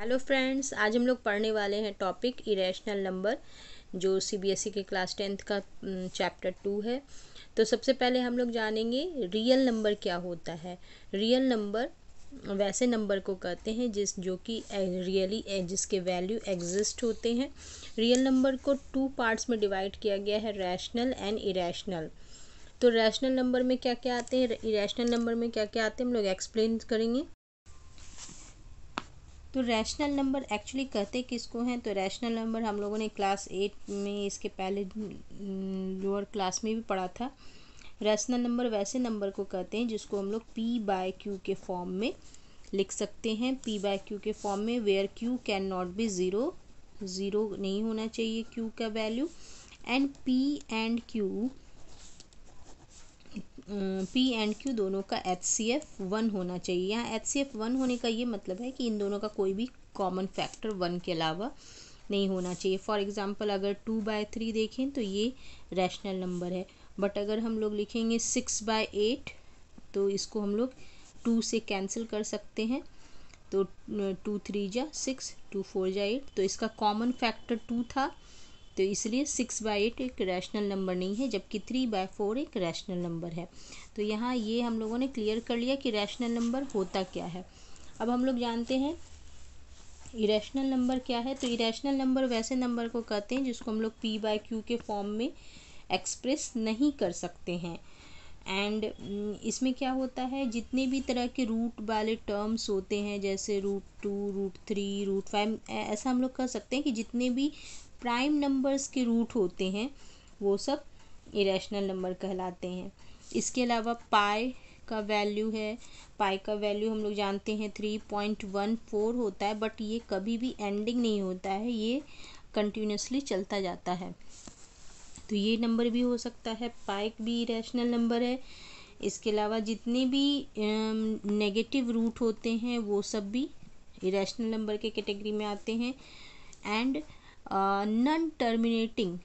Hello friends, आज हम लोग पढ़ने वाले हैं टॉपिक इरेशनल नंबर, जो सीबीएसई के क्लास 10th का चैप्टर 2 है। तो सबसे पहले हम लोग जानेंगे रियल नंबर क्या होता है। रियल नंबर वैसे नंबर को कहते हैं जो कि रियली जिसके वैल्यू एग्जिस्ट होते हैं। रियल नंबर को 2 पार्ट्स में डिवाइड किया गया है, रैशनल एंड इरेशनल। तो रैशनल नंबर में क्या क्या आते हैं, इरेशनल नंबर में क्या क्या आते हैं, हम लोग एक्सप्लेन करेंगे। तो रैशनल नंबर एक्चुअली कहते किसको हैं, तो रैशनल नंबर हम लोगों ने क्लास 8 में, इसके पहले लोअर क्लास में भी पढ़ा था। रैशनल नंबर वैसे नंबर को कहते हैं जिसको हम लोग p/q के फॉर्म में लिख सकते हैं। p/q के फॉर्म में where q can not be zero, zero नहीं होना चाहिए q का value. And P and Q दोनों का HCF 1 होना चाहिए। यहाँ HCF 1 होने का ये मतलब है कि इन दोनों का कोई भी कॉमन फैक्टर 1 के अलावा नहीं होना चाहिए। फॉर एग्जांपल अगर 2/3 देखें तो ये रैशनल नंबर है, बट अगर हम लोग लिखेंगे 6/8 तो इसको हम लोग 2 से कैंसिल कर सकते हैं। तो 2 3 जा 6, 2 4 जा 8, तो इसका कॉमन फैक्टर 2 था, तो इसलिए 6/8 एक रैशनल नंबर नहीं है, जबकि 3/4 एक रैशनल नंबर है। तो यहाँ ये हम लोगों ने क्लियर कर लिया कि रैशनल नंबर होता क्या है। अब हम लोग जानते हैं इरेशनल नंबर क्या है। तो इरेशनल नंबर वैसे नंबर को कहते हैं जिसको हम लोग p/q के फॉर्म में एक्सप्रेस नहीं कर सकते हैं। एंड इसमें क्या होता है, जितने भी तरह के रूट वाले टर्म्स होते हैं, जैसे √2, √3, √5, ऐसा हम लोग कह सकते हैं कि जितने भी प्राइम नंबर्स के रूट होते हैं वो सब इरेशनल नंबर कहलाते हैं। इसके अलावा पाई का वैल्यू है, पाई का वैल्यू हम लोग जानते हैं 3.14 होता है, बट ये कभी भी एंडिंग नहीं होता है, ये कंटिन्यूसली चलता जाता है। तो ये नंबर भी हो सकता है, पाई भी इरेशनल नंबर है। इसके अलावा जितने भी नेगेटिव रूट होते हैं वो सब भी इरेशनल नंबर के कैटेगरी में आते हैं। And non terminating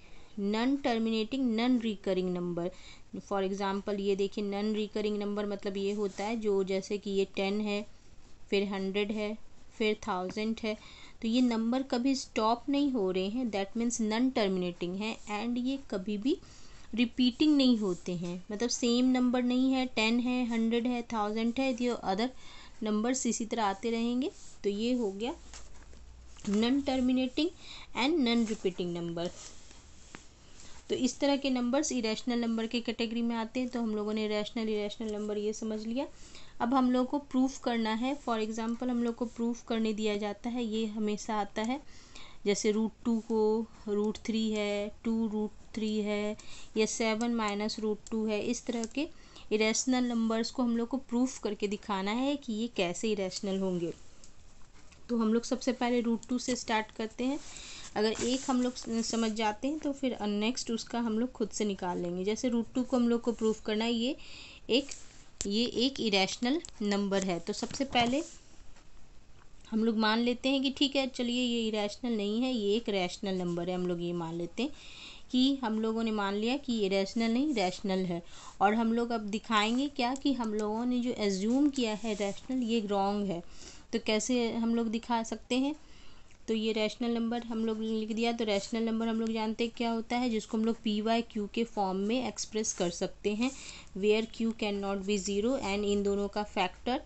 non recurring number, for example ये देखिए, नॉन रिकरिंग नंबर मतलब ये होता है जो, जैसे कि ये 10 है, फिर 100 है, फिर 1000 है, तो ये नंबर कभी स्टॉप नहीं हो रहे हैं, दैट मीन्स नॉन टर्मिनेटिंग है। एंड ये कभी भी रिपीटिंग नहीं होते हैं, मतलब सेम नंबर नहीं है, 10 है, 100 है, 1000 है, ये अदर नंबर्स इसी तरह आते रहेंगे। तो ये हो गया non terminating and non repeating number. तो इस तरह के नंबर्स इरेशनल नंबर के कैटेगरी में आते हैं। तो हम लोगों ने रैशनल इरेशनल नंबर ये समझ लिया। अब हम लोग को प्रूफ करना है। फॉर एग्जांपल हम लोग को प्रूफ करने दिया जाता है, ये हमेशा आता है, जैसे √2 को √3 है, 2√3 है, या 7 - √2 है। इस तरह के इरेशनल नंबर्स को हम लोग को प्रूफ करके दिखाना है कि ये कैसे इरेशनल होंगे। तो हम लोग सबसे पहले √2 से स्टार्ट करते हैं। अगर एक हम लोग समझ जाते हैं तो फिर नेक्स्ट उसका हम लोग खुद से निकाल लेंगे। जैसे √2 को हम लोग को प्रूफ करना है, ये एक इरेशनल नंबर है। तो सबसे पहले हम लोग मान लेते हैं कि ठीक है, चलिए ये इरेशनल नहीं है, ये एक रैशनल नंबर है। हम लोग ये मान लेते हैं कि हम लोगों ने मान लिया कि ये रैशनल नहीं रैशनल है। और हम लोग अब दिखाएंगे क्या, कि हम लोगों ने जो एज्यूम किया है रैशनल, ये रॉन्ग है। तो कैसे हम लोग दिखा सकते हैं, तो ये रैशनल नंबर हम लोग लिख दिया। तो रैशनल नंबर हम लोग जानते हैं क्या होता है, जिसको हम लोग p/q के फॉर्म में एक्सप्रेस कर सकते हैं, where q can not be zero, and इन दोनों का फैक्टर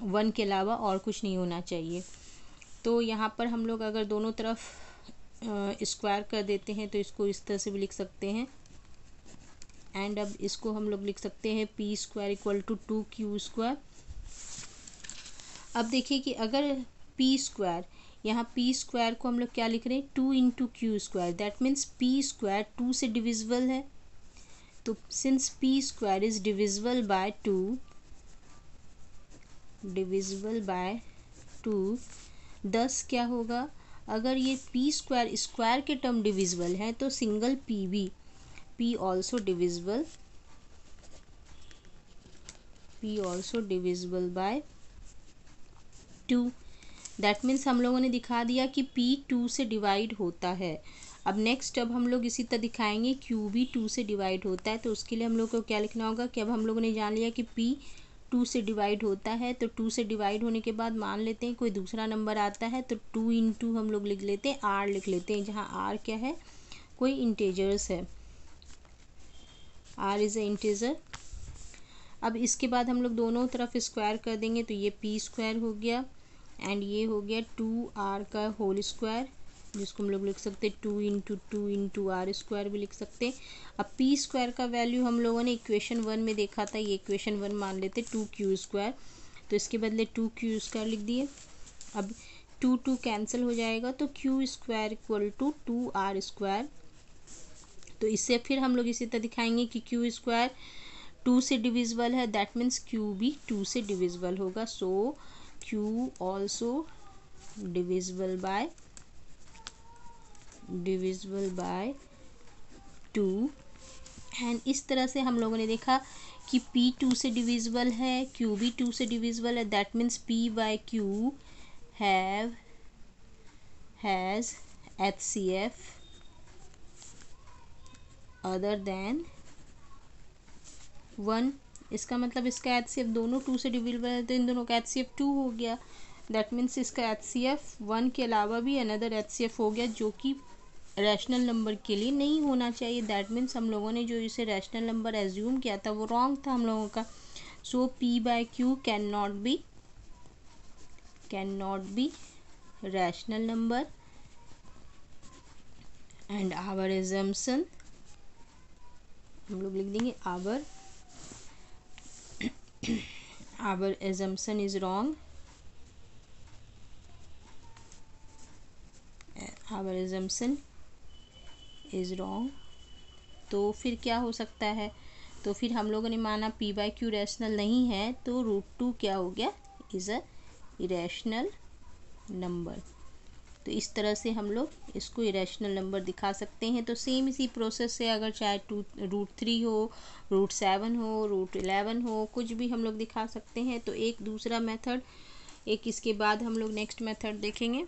1 के अलावा और कुछ नहीं होना चाहिए। तो यहाँ पर हम लोग अगर दोनों तरफ स्क्वायर कर देते हैं तो इसको इस तरह से भी लिख सकते हैं। एंड अब इसको हम लोग लिख सकते हैं p² = 2q²। अब देखिए कि अगर p², यहाँ p² को हम लोग क्या लिख रहे हैं, 2 × q², दैट मीन्स p² 2 से डिविजिबल है। तो since p² is divisible by 2, 10 क्या होगा, अगर ये p² स्क्वायर के टर्म डिविजिबल है तो सिंगल p भी, p also divisible by 2। That means हम लोगों ने दिखा दिया कि p 2 से डिवाइड होता है। अब नेक्स्ट, अब हम लोग इसी तरह दिखाएंगे q भी 2 से डिवाइड होता है। तो उसके लिए हम लोग को क्या लिखना होगा, कि अब हम लोगों ने जान लिया कि p 2 से डिवाइड होता है, तो 2 से डिवाइड होने के बाद मान लेते हैं कोई दूसरा नंबर आता है, तो 2 इंटू हम लोग लिख लेते हैं आर लिख लेते हैं, जहाँ आर क्या है, कोई इंटीजर्स है, आर इज़ ए इंटीजर। अब इसके बाद हम लोग दोनों तरफ स्क्वायर कर देंगे, तो ये पी स्क्वायर हो गया एंड ये हो गया 2r का होल स्क्वायर, जिसको हम लोग लिख सकते हैं 2 आर स्क्वायर भी लिख सकते हैं। अब पी स्क्वायर का वैल्यू हम लोगों ने इक्वेशन 1 में देखा था, ये इक्वेशन 1 मान लेते 2q स्क्वायर, तो इसके बदले 2q स्क्वायर लिख दिए। अब 2 कैंसिल हो जाएगा, तो q square equal to 2r square. तो इससे फिर हम लोग इसी तरह दिखाएंगे कि q स्क्वायर 2 से डिविजिबल है, दैट मीन्स q भी 2 से डिविजिबल होगा, सो q also divisible by 2। And इस तरह से हम लोगों ने देखा कि p 2 से डिविजिबल है, q भी 2 से डिविजिबल है, that means p by q has HCF other than 1। इसका मतलब इसका HCF दोनों 2 से डिविजिबल है, तो इन दोनों का HCF 2 हो गया, दैट मीन्स इसका HCF 1 के अलावा भी अनदर HCF हो गया, जो कि रैशनल नंबर के लिए नहीं होना चाहिए। दैट मीन्स हम लोगों ने जो इसे रैशनल नंबर एज्यूम किया था वो रॉन्ग था हम लोगों का। So P by Q can not be rational number and our assumption, हम लोग लिख देंगे our assumption is wrong, our assumption is wrong. तो फिर क्या हो सकता है, तो फिर हम लोगों ने माना p बाय क्यू रैशनल नहीं है, तो √2 क्या हो गया, इज़ अ इरेशनल नंबर। तो इस तरह से हम लोग इसको इरेशनल नंबर दिखा सकते हैं। तो सेम इसी प्रोसेस से अगर चाहे √3 हो, √7 हो, √11 हो, कुछ भी हम लोग दिखा सकते हैं। तो एक दूसरा मेथड, एक इसके बाद हम लोग नेक्स्ट मेथड देखेंगे।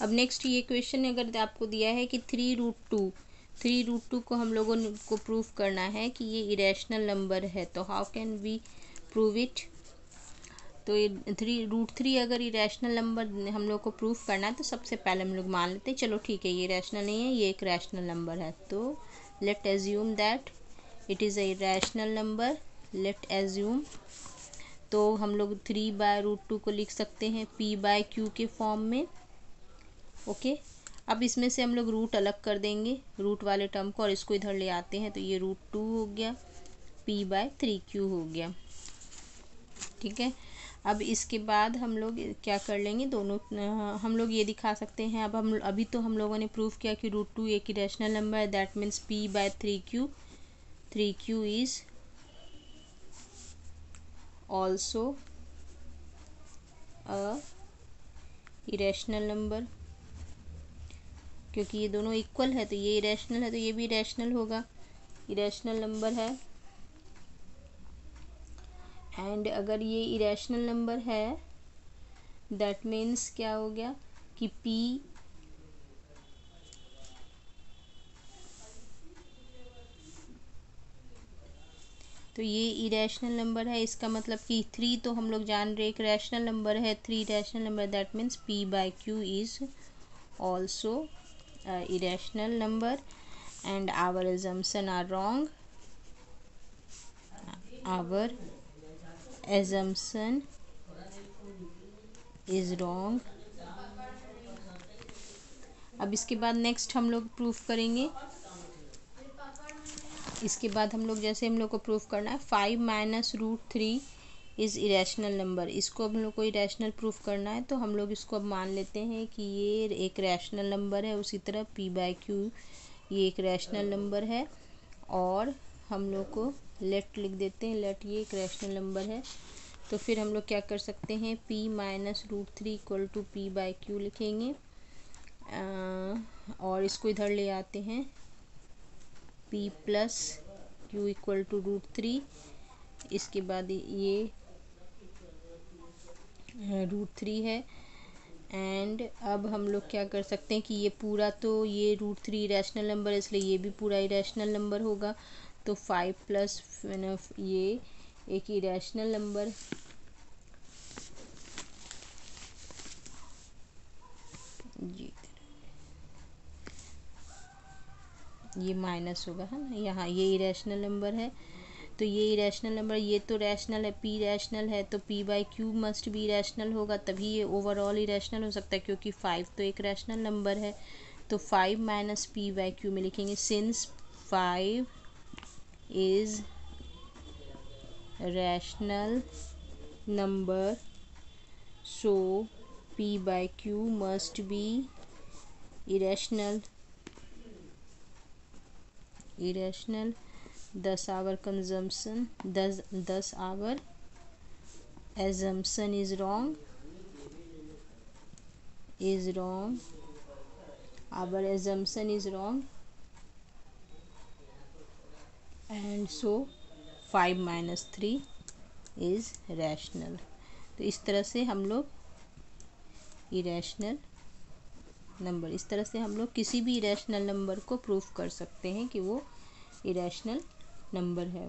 अब नेक्स्ट ये क्वेश्चन अगर आपको दिया है कि 3√2 को हम लोगों को प्रूव करना है कि ये इरेशनल नंबर है, तो how can we prove it. तो ये √3 अगर इरेशनल नंबर हम लोग को प्रूव करना है, तो सबसे पहले हम लोग मान लेते हैं चलो ठीक है ये रैशनल नहीं है, ये एक रैशनल नंबर है, तो late assume that it is a rational number, late assume. तो हम लोग 3 बाय √2 को लिख सकते हैं p बाय क्यू के फॉर्म में, ओके। अब इसमें से हम लोग रूट अलग कर देंगे, रूट वाले टर्म को, और इसको इधर ले आते हैं, तो ये √2 हो गया, p बाय 3q हो गया, ठीक है। अब इसके बाद हम लोग क्या कर लेंगे, दोनों हम लोग ये दिखा सकते हैं। अब अभी तो हम लोगों ने प्रूव किया कि √2 एक इरेशनल नंबर है, that means p by 3q is also a irrational number, क्योंकि ये दोनों इक्वल है, तो ये इरेशनल है तो ये भी इरेशनल होगा, इरेशनल नंबर है। एंड अगर ये इरेशनल नंबर है, दैट मीन्स क्या हो गया कि p तो ये इरेशनल नंबर है, इसका मतलब कि 3 तो हम लोग जान रहे एक रैशनल नंबर है, 3 rational number, that means p by q is also irrational number and our assumption are wrong, our assumption is wrong। अब इसके बाद नेक्स्ट हम लोग प्रूफ करेंगे, इसके बाद हम लोग जैसे हम लोग को प्रूफ करना है 5 माइनस √3 इज़ इरेशनल नंबर, इसको हम लोग को इरेशनल प्रूफ करना है, तो हम लोग इसको अब मान लेते हैं कि ये एक रैशनल नंबर है। उसी तरह p बाय क्यू ये एक रैशनल नंबर है, और हम लोग को लेट लिख देते हैं, लेट ये एक रैशनल नंबर है। तो फिर हम लोग क्या कर सकते हैं, p minus √3 equal to p by q लिखेंगे, और इसको इधर ले आते हैं, p plus q equal to √3, इसके बाद ये √3 है। एंड अब हम लोग क्या कर सकते हैं कि ये पूरा, तो ये √3 इरेशनल नंबर है, इसलिए ये भी पूरा इरेशनल नंबर होगा, तो 5 प्लस ये एक इरेशनल नंबर ये माइनस होगा है ना, यहाँ ये इरेशनल नंबर है तो ये इरेशनल नंबर, ये तो रैशनल है, पी रैशनल है तो पी बाई क्यू मस्ट भी रैशनल होगा, तभी ये ओवरऑल इरेशनल हो सकता है, क्योंकि 5 तो एक रैशनल नंबर है। तो 5 माइनस पी बाई क्यू में लिखेंगे since 5 is rational number so P by Q must be irrational. Thus our consumption, thus our assumption is wrong. Our assumption is wrong, and so 5 minus 3 is rational. तो इस तरह से हम लोग irrational number, इस तरह से हम लोग किसी भी इरेशनल नंबर को प्रूफ कर सकते हैं कि वो इरेशनल नंबर है।